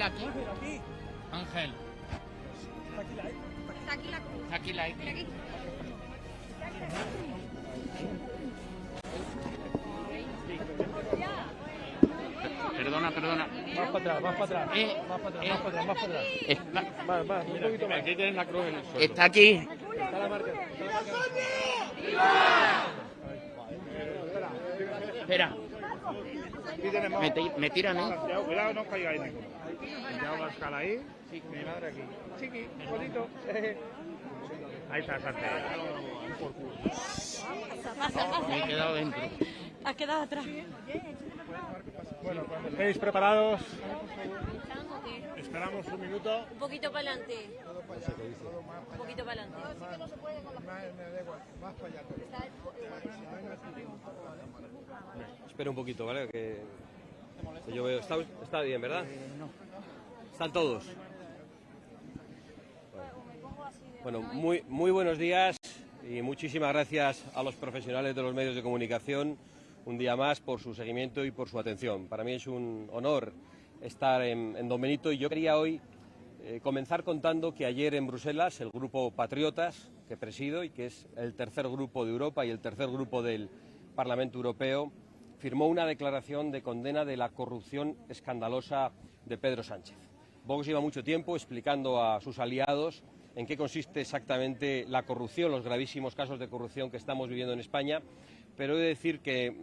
aquí. Ángel. Está aquí la cruz. Está aquí la X. Aquí. Perdona. Más para atrás, más para atrás. Más para atrás, más para atrás. Más, un poquito más. Aquí tienes la cruz en el suelo. Está aquí. Está la marca. Espera. Me tiran, ¿eh? Cuidado, no caigáis ninguno. Santiago Abascal ahí. Mi madre aquí. Chiqui, bonito. Ahí está, Santiago. Me he quedado dentro. Has quedado atrás. Bueno, cuando estéis preparados, esperamos un minuto. Un poquito para adelante. Un poquito para adelante. Espera un poquito, ¿vale? Que yo veo. Está bien, ¿verdad? Están todos. Bueno, muy buenos días y muchísimas gracias a los profesionales de los medios de comunicación un día más por su seguimiento y por su atención. Para mí es un honor estar en Don Benito y yo quería hoy comenzar contando que ayer en Bruselas el grupo Patriotas, que presido y que es el tercer grupo de Europa y el tercer grupo del Parlamento Europeo, firmó una declaración de condena de la corrupción escandalosa de Pedro Sánchez. Vox lleva mucho tiempo explicando a sus aliados en qué consiste exactamente la corrupción, los gravísimos casos de corrupción que estamos viviendo en España, pero he de decir que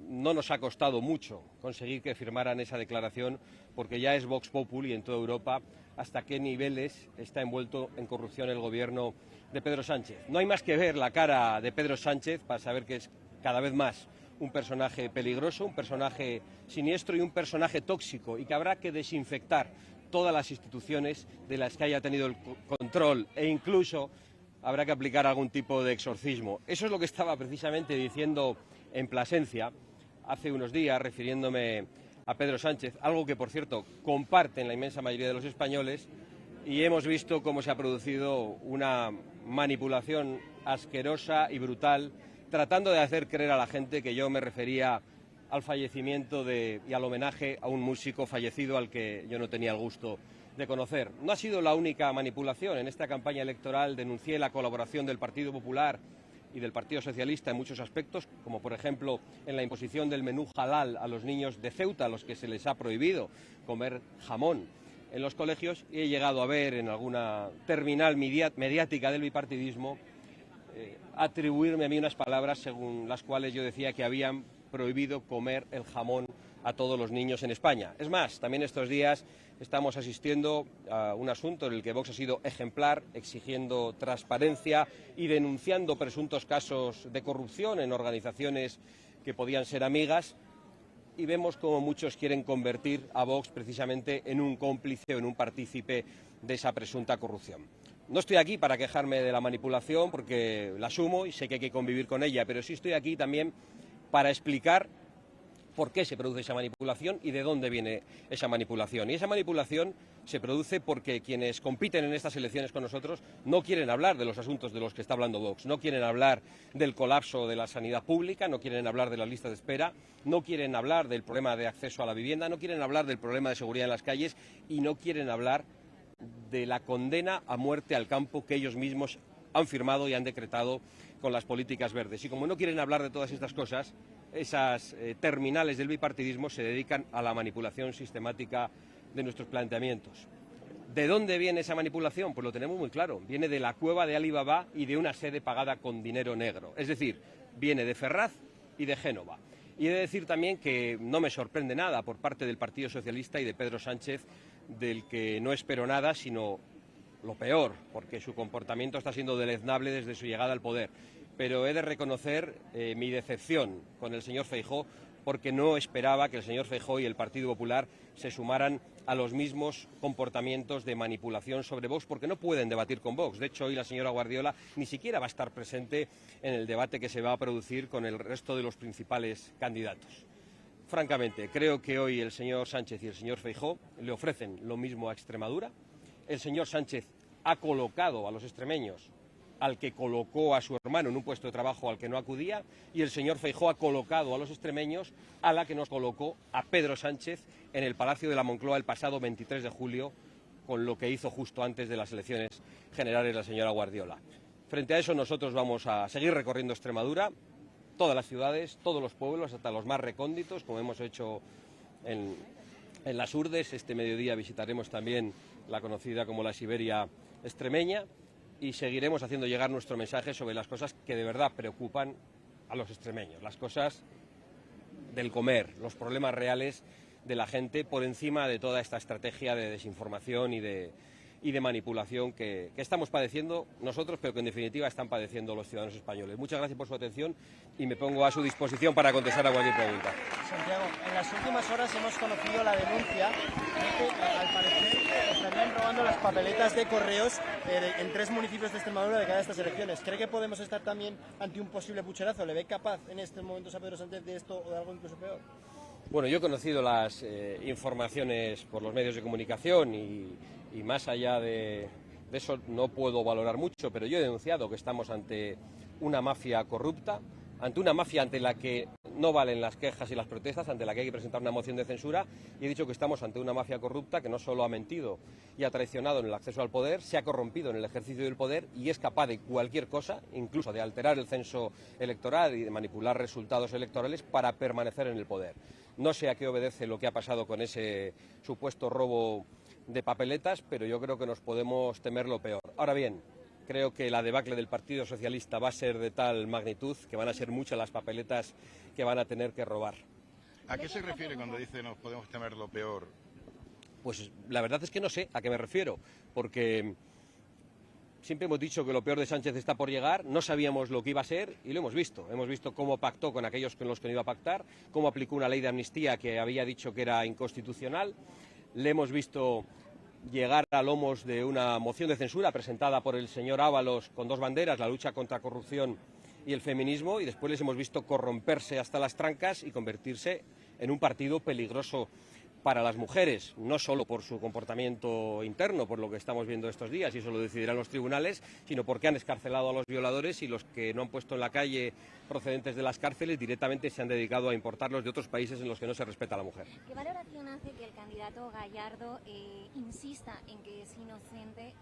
no nos ha costado mucho conseguir que firmaran esa declaración, porque ya es Vox Populi en toda Europa hasta qué niveles está envuelto en corrupción el gobierno de Pedro Sánchez. No hay más que ver la cara de Pedro Sánchez para saber que es cada vez más un personaje peligroso, un personaje siniestro y un personaje tóxico, y que habrá que desinfectar todas las instituciones de las que haya tenido el control, e incluso habrá que aplicar algún tipo de exorcismo. Eso es lo que estaba precisamente diciendo en Plasencia hace unos días, refiriéndome a Pedro Sánchez, algo que, por cierto, comparten la inmensa mayoría de los españoles, y hemos visto cómo se ha producido una manipulación asquerosa y brutal, tratando de hacer creer a la gente que yo me refería al fallecimiento y al homenaje a un músico fallecido al que yo no tenía el gusto de conocer. No ha sido la única manipulación. En esta campaña electoral denuncié la colaboración del Partido Popular y del Partido Socialista en muchos aspectos, como por ejemplo en la imposición del menú halal a los niños de Ceuta, a los que se les ha prohibido comer jamón en los colegios, y he llegado a ver en alguna terminal mediática del bipartidismo atribuirme a mí unas palabras según las cuales yo decía que habían prohibido comer el jamón a todos los niños en España. Es más, también estos días estamos asistiendo a un asunto en el que Vox ha sido ejemplar, exigiendo transparencia y denunciando presuntos casos de corrupción en organizaciones que podían ser amigas, y vemos como muchos quieren convertir a Vox precisamente en un cómplice o en un partícipe de esa presunta corrupción. No estoy aquí para quejarme de la manipulación, porque la asumo y sé que hay que convivir con ella, pero sí estoy aquí también para explicar por qué se produce esa manipulación y de dónde viene esa manipulación. Y esa manipulación se produce porque quienes compiten en estas elecciones con nosotros no quieren hablar de los asuntos de los que está hablando Vox, no quieren hablar del colapso de la sanidad pública, no quieren hablar de las listas de espera, no quieren hablar del problema de acceso a la vivienda, no quieren hablar del problema de seguridad en las calles y no quieren hablar de la condena a muerte al campo que ellos mismos han firmado y han decretado con las políticas verdes. Y como no quieren hablar de todas estas cosas, esas terminales del bipartidismo se dedican a la manipulación sistemática de nuestros planteamientos. ¿De dónde viene esa manipulación? Pues lo tenemos muy claro. Viene de la cueva de Alibaba y de una sede pagada con dinero negro. Es decir, viene de Ferraz y de Génova. Y he de decir también que no me sorprende nada por parte del Partido Socialista y de Pedro Sánchez, del que no espero nada, sino lo peor, porque su comportamiento está siendo deleznable desde su llegada al poder. Pero he de reconocer mi decepción con el señor Feijóo, porque no esperaba que el señor Feijóo y el Partido Popular se sumaran a los mismos comportamientos de manipulación sobre Vox, porque no pueden debatir con Vox. De hecho, hoy la señora Guardiola ni siquiera va a estar presente en el debate que se va a producir con el resto de los principales candidatos. Francamente, creo que hoy el señor Sánchez y el señor Feijóo le ofrecen lo mismo a Extremadura. El señor Sánchez ha colocado a los extremeños al que colocó a su hermano en un puesto de trabajo al que no acudía, y el señor Feijóo ha colocado a los extremeños a la que nos colocó a Pedro Sánchez en el Palacio de la Moncloa el pasado 23 de julio, con lo que hizo justo antes de las elecciones generales la señora Guardiola. Frente a eso, nosotros vamos a seguir recorriendo Extremadura, todas las ciudades, todos los pueblos, hasta los más recónditos, como hemos hecho en las Urdes. Este mediodía visitaremos también la conocida como la Siberia extremeña, y seguiremos haciendo llegar nuestro mensaje sobre las cosas que de verdad preocupan a los extremeños, las cosas del comer, los problemas reales de la gente, por encima de toda esta estrategia de desinformación y de manipulación que estamos padeciendo nosotros, pero que en definitiva están padeciendo los ciudadanos españoles. Muchas gracias por su atención y me pongo a su disposición para contestar a cualquier pregunta. Santiago, en las últimas horas hemos conocido la denuncia de que al parecer estarían robando las papeletas de correos en 3 municipios de Extremadura de cada de estas elecciones. ¿Cree que podemos estar también ante un posible pucherazo? ¿Le ve capaz en estos momentos a Pedro Sánchez de esto o de algo incluso peor? Bueno, yo he conocido las informaciones por los medios de comunicación y más allá de eso no puedo valorar mucho, pero yo he denunciado que estamos ante una mafia corrupta, ante una mafia ante la que no valen las quejas y las protestas, ante la que hay que presentar una moción de censura, y he dicho que estamos ante una mafia corrupta que no solo ha mentido y ha traicionado en el acceso al poder, se ha corrompido en el ejercicio del poder y es capaz de cualquier cosa, incluso de alterar el censo electoral y de manipular resultados electorales para permanecer en el poder. No sé a qué obedece lo que ha pasado con ese supuesto robo de papeletas, pero yo creo que nos podemos temer lo peor. Ahora bien, creo que la debacle del Partido Socialista va a ser de tal magnitud que van a ser muchas las papeletas que van a tener que robar. ¿A qué se refiere cuando dice nos podemos temer lo peor? Pues la verdad es que no sé a qué me refiero, porque siempre hemos dicho que lo peor de Sánchez está por llegar, no sabíamos lo que iba a ser y lo hemos visto. Hemos visto cómo pactó con aquellos con los que no iba a pactar, cómo aplicó una ley de amnistía que había dicho que era inconstitucional, le hemos visto llegar a lomos de una moción de censura presentada por el señor Ábalos con 2 banderas, la lucha contra la corrupción y el feminismo, y después les hemos visto corromperse hasta las trancas y convertirse en un partido peligroso para las mujeres, no solo por su comportamiento interno, por lo que estamos viendo estos días, y eso lo decidirán los tribunales, sino porque han excarcelado a los violadores y los que no han puesto en la calle procedentes de las cárceles directamente se han dedicado a importarlos de otros países en los que no se respeta a la mujer. ¿Qué valoración hace que el candidato Gallardo insista en que es inocente,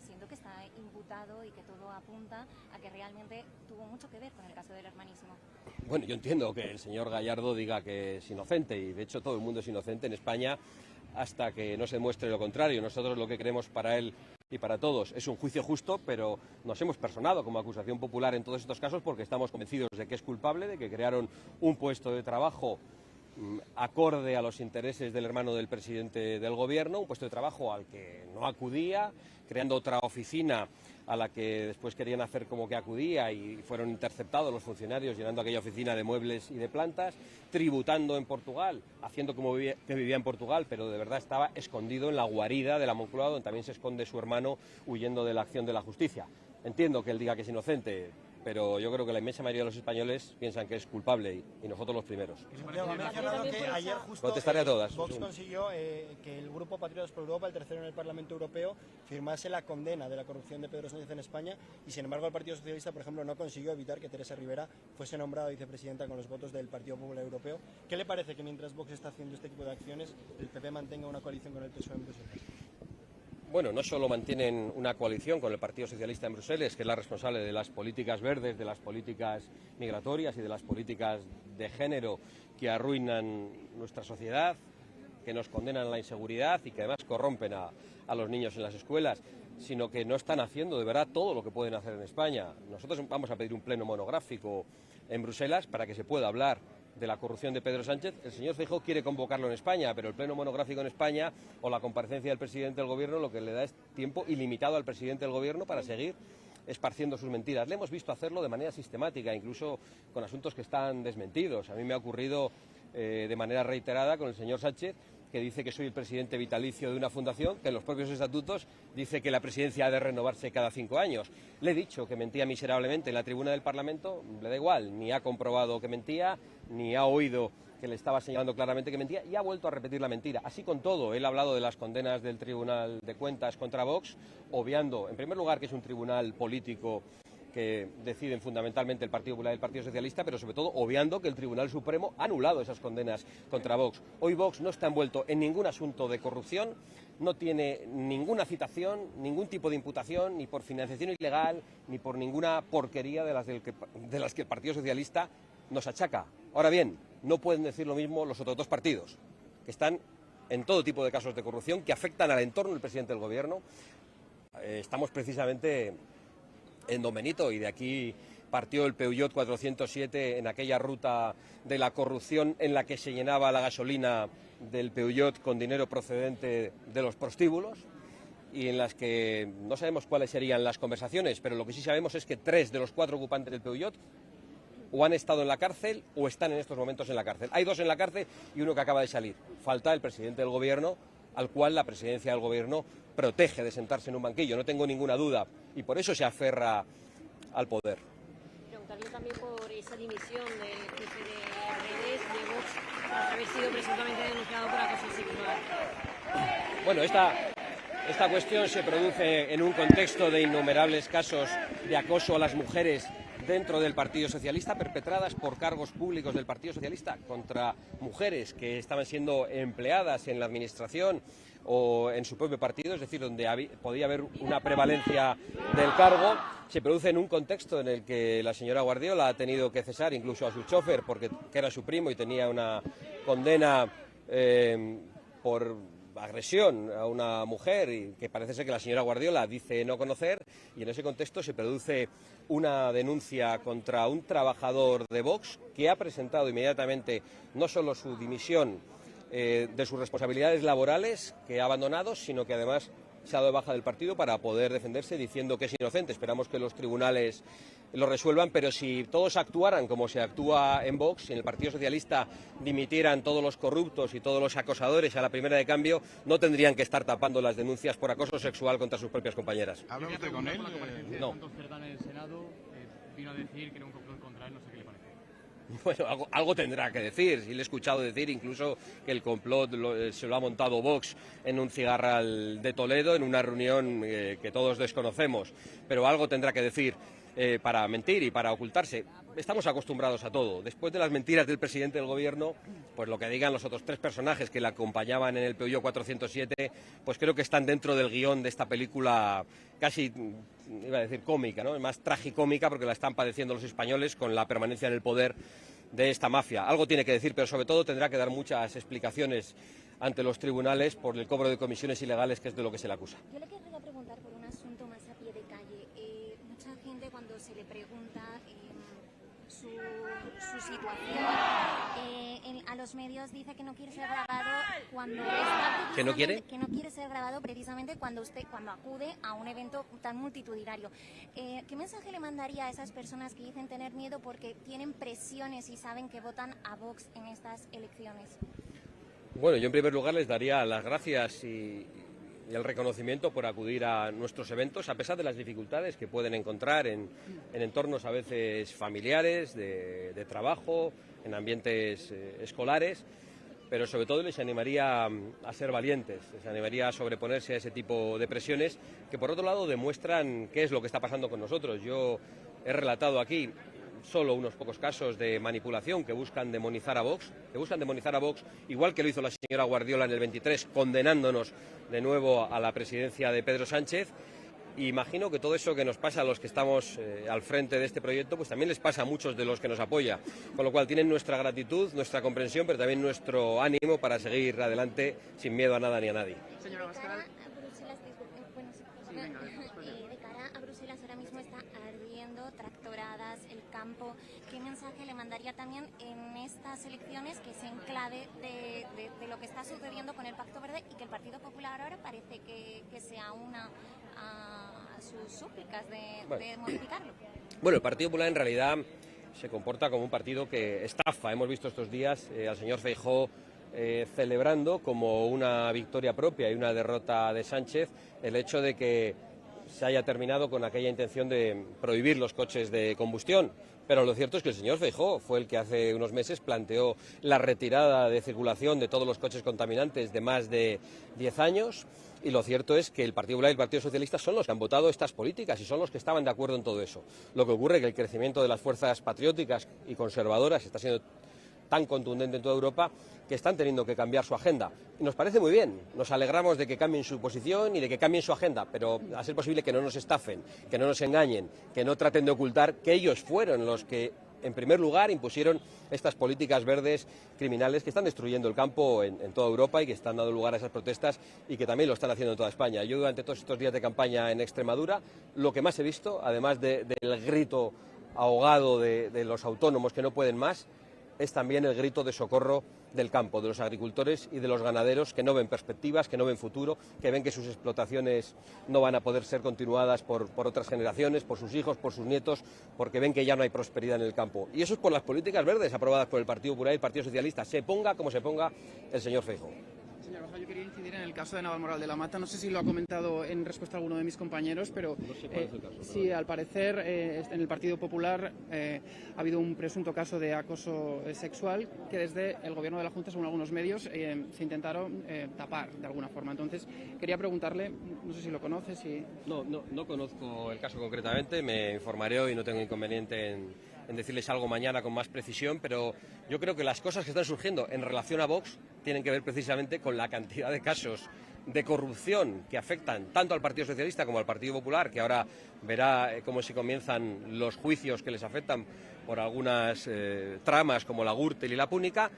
siendo que está imputado y que todo apunta a que realmente tuvo mucho que ver con el caso del hermanísimo? Bueno, yo entiendo que el señor Gallardo diga que es inocente, y de hecho todo el mundo es inocente en España hasta que no se demuestre lo contrario. Nosotros lo que queremos para él y para todos es un juicio justo, pero nos hemos personado como acusación popular en todos estos casos porque estamos convencidos de que es culpable, de que crearon un puesto de trabajo acorde a los intereses del hermano del presidente del gobierno, un puesto de trabajo al que no acudía, creando otra oficina a la que después querían hacer como que acudía y fueron interceptados los funcionarios llenando aquella oficina de muebles y de plantas, tributando en Portugal, haciendo como que vivía en Portugal, pero de verdad estaba escondido en la guarida de la Moncloa, donde también se esconde su hermano huyendo de la acción de la justicia. Entiendo que él diga que es inocente, pero yo creo que la inmensa mayoría de los españoles piensan que es culpable y nosotros los primeros. Santiago, ha mencionado que ayer justo contestaré a todas. VOX consiguió que el grupo Patriotas por Europa, el tercero en el Parlamento Europeo, firmase la condena de la corrupción de Pedro Sánchez en España, y sin embargo el Partido Socialista, por ejemplo, no consiguió evitar que Teresa Rivera fuese nombrada vicepresidenta con los votos del Partido Popular Europeo. ¿Qué le parece que mientras VOX está haciendo este tipo de acciones, el PP mantenga una coalición con el PSOE en Bruselas? Bueno, no solo mantienen una coalición con el Partido Socialista en Bruselas, que es la responsable de las políticas verdes, de las políticas migratorias y de las políticas de género que arruinan nuestra sociedad, que nos condenan a la inseguridad y que además corrompen a los niños en las escuelas, sino que no están haciendo de verdad todo lo que pueden hacer en España. Nosotros vamos a pedir un pleno monográfico en Bruselas para que se pueda hablar de la corrupción de Pedro Sánchez. El señor Feijóo quiere convocarlo en España, pero el pleno monográfico en España o la comparecencia del presidente del gobierno lo que le da es tiempo ilimitado al presidente del gobierno para seguir esparciendo sus mentiras. Le hemos visto hacerlo de manera sistemática, incluso con asuntos que están desmentidos. A mí me ha ocurrido de manera reiterada con el señor Sánchez, que dice que soy el presidente vitalicio de una fundación, que en los propios estatutos dice que la presidencia ha de renovarse cada 5 años. Le he dicho que mentía miserablemente en la tribuna del Parlamento, le da igual, ni ha comprobado que mentía, ni ha oído que le estaba señalando claramente que mentía, y ha vuelto a repetir la mentira. Así con todo, él ha hablado de las condenas del Tribunal de Cuentas contra VOX, obviando, en primer lugar, que es un tribunal político que deciden fundamentalmente el Partido Popular y el Partido Socialista, pero sobre todo obviando que el Tribunal Supremo ha anulado esas condenas contra Vox. Hoy Vox no está envuelto en ningún asunto de corrupción, no tiene ninguna citación, ningún tipo de imputación, ni por financiación ilegal, ni por ninguna porquería de las que el Partido Socialista nos achaca. Ahora bien, no pueden decir lo mismo los otros dos partidos, que están en todo tipo de casos de corrupción que afectan al entorno del presidente del Gobierno. Estamos precisamente en Don Benito y de aquí partió el Peugeot 407 en aquella ruta de la corrupción en la que se llenaba la gasolina del Peugeot con dinero procedente de los prostíbulos y en las que no sabemos cuáles serían las conversaciones, pero lo que sí sabemos es que 3 de los 4 ocupantes del Peugeot o han estado en la cárcel o están en estos momentos en la cárcel. Hay 2 en la cárcel y 1 que acaba de salir. Falta el presidente del Gobierno, al cual la presidencia del Gobierno protege de sentarse en un banquillo, no tengo ninguna duda, y por eso se aferra al poder. Preguntarle también por esa dimisión del jefe de redes de Vox tras haber sido presuntamente denunciado por acoso sexual. Bueno, esta cuestión se produce en un contexto de innumerables casos de acoso a las mujeres dentro del Partido Socialista, perpetradas por cargos públicos del Partido Socialista contra mujeres que estaban siendo empleadas en la administración o en su propio partido, es decir, donde podía haber una prevalencia del cargo. Se produce en un contexto en el que la señora Guardiola ha tenido que cesar incluso a su chofer, porque que era su primo y tenía una condena por agresión a una mujer y que parece ser que la señora Guardiola dice no conocer, y en ese contexto se produce una denuncia contra un trabajador de Vox que ha presentado inmediatamente no solo su dimisión de sus responsabilidades laborales que ha abandonado, sino que además se ha dado de baja del partido para poder defenderse diciendo que es inocente. Esperamos que los tribunales lo resuelvan, pero si todos actuaran como se actúa en Vox, si en el Partido Socialista dimitieran todos los corruptos y todos los acosadores a la primera de cambio, no tendrían que estar tapando las denuncias por acoso sexual contra sus propias compañeras. ¿Habla usted con él? No. En el Senado vino a decir que era un complot contra él, no sé qué le parece. Bueno, algo tendrá que decir. Y le he escuchado decir incluso que el complot se lo ha montado Vox en un cigarral de Toledo, en una reunión que todos desconocemos. Pero algo tendrá que decir para mentir y para ocultarse. Estamos acostumbrados a todo. Después de las mentiras del presidente del Gobierno, pues lo que digan los otros 3 personajes que le acompañaban en el Peugeot 407, pues creo que están dentro del guión de esta película casi, iba a decir cómica, ¿no? Más tragicómica, porque la están padeciendo los españoles con la permanencia en el poder de esta mafia. Algo tiene que decir, pero sobre todo tendrá que dar muchas explicaciones ante los tribunales por el cobro de comisiones ilegales, que es de lo que se le acusa. Yo le querría preguntar por un asunto más a pie de calle. Mucha gente cuando se le pregunta su situación a los medios dice que no quiere ser grabado cuando está ¿Que no quiere? Que no quiere ser grabado precisamente cuando acude a un evento tan multitudinario. ¿Qué mensaje le mandaría a esas personas que dicen tener miedo porque tienen presiones y saben que votan a Vox en estas elecciones? Bueno, yo en primer lugar les daría las gracias y el reconocimiento por acudir a nuestros eventos, a pesar de las dificultades que pueden encontrar en entornos a veces familiares, de trabajo, en ambientes escolares, pero sobre todo les animaría a ser valientes, les animaría a sobreponerse a ese tipo de presiones que por otro lado demuestran qué es lo que está pasando con nosotros. Yo he relatado aquí solo unos pocos casos de manipulación que buscan demonizar a Vox, igual que lo hizo la señora Guardiola en el 23, condenándonos de nuevo a la presidencia de Pedro Sánchez. Y imagino que todo eso que nos pasa a los que estamos al frente de este proyecto, pues también les pasa a muchos de los que nos apoyan. Con lo cual tienen nuestra gratitud, nuestra comprensión, pero también nuestro ánimo para seguir adelante sin miedo a nada ni a nadie. Señora Abascal. De cara a Bruselas ahora mismo está ardiendo, tractoradas, el campo. ¿Qué mensaje le mandaría también en estas elecciones que es en clave de lo que está sucediendo con el Pacto Verde y que el Partido Popular ahora parece que se aúna a sus súplicas de modificarlo? Bueno, el Partido Popular en realidad se comporta como un partido que estafa. Hemos visto estos días al señor Feijóo celebrando como una victoria propia y una derrota de Sánchez el hecho de que se haya terminado con aquella intención de prohibir los coches de combustión, Pero lo cierto es que el señor Feijóo fue el que hace unos meses planteó la retirada de circulación de todos los coches contaminantes de más de 10 años. Y lo cierto es que el Partido Popular y el Partido Socialista son los que han votado estas políticas y son los que estaban de acuerdo en todo eso. Lo que ocurre es que el crecimiento de las fuerzas patrióticas y conservadoras está siendo tan contundente en toda Europa que están teniendo que cambiar su agenda. Y nos parece muy bien, nos alegramos de que cambien su posición y de que cambien su agenda, pero a ser posible que no nos estafen, que no nos engañen, que no traten de ocultar que ellos fueron los que, en primer lugar, impusieron estas políticas verdes criminales que están destruyendo el campo en toda Europa y que están dando lugar a esas protestas y que también lo están haciendo en toda España. Yo durante todos estos días de campaña en Extremadura, lo que más he visto, además del grito ahogado de los autónomos que no pueden más, es también el grito de socorro del campo, de los agricultores y de los ganaderos que no ven perspectivas, que no ven futuro, que ven que sus explotaciones no van a poder ser continuadas por otras generaciones, por sus hijos, por sus nietos, porque ven que ya no hay prosperidad en el campo. Y eso es por las políticas verdes aprobadas por el Partido Popular y el Partido Socialista, se ponga como se ponga el señor Feijóo. Señor Abascal, yo quería incidir en el caso de Navalmoral de la Mata. No sé si lo ha comentado en respuesta a alguno de mis compañeros, pero no sé cuál es el caso, sí, al parecer en el Partido Popular ha habido un presunto caso de acoso sexual que desde el gobierno de la Junta, según algunos medios, se intentaron tapar de alguna forma. Entonces, quería preguntarle, no sé si lo conoce, si... No conozco el caso concretamente, me informaré hoy, no tengo inconveniente en decirles algo mañana con más precisión, pero yo creo que las cosas que están surgiendo en relación a Vox tienen que ver precisamente con la cantidad de casos de corrupción que afectan tanto al Partido Socialista como al Partido Popular, que ahora verá cómo se comienzan los juicios que les afectan por algunas tramas como la Gürtel y la Púnica,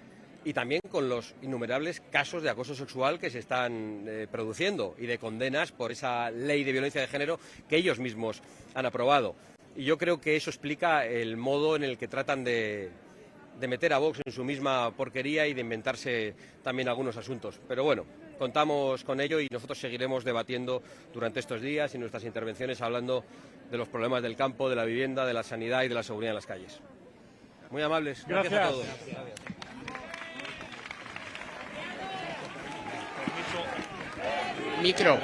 y también con los innumerables casos de acoso sexual que se están produciendo y de condenas por esa ley de violencia de género que ellos mismos han aprobado. Y yo creo que eso explica el modo en el que tratan de meter a Vox en su misma porquería y de inventarse también algunos asuntos. Pero bueno, contamos con ello y nosotros seguiremos debatiendo durante estos días y nuestras intervenciones hablando de los problemas del campo, de la vivienda, de la sanidad y de la seguridad en las calles. Muy amables. Gracias a todos. Micro.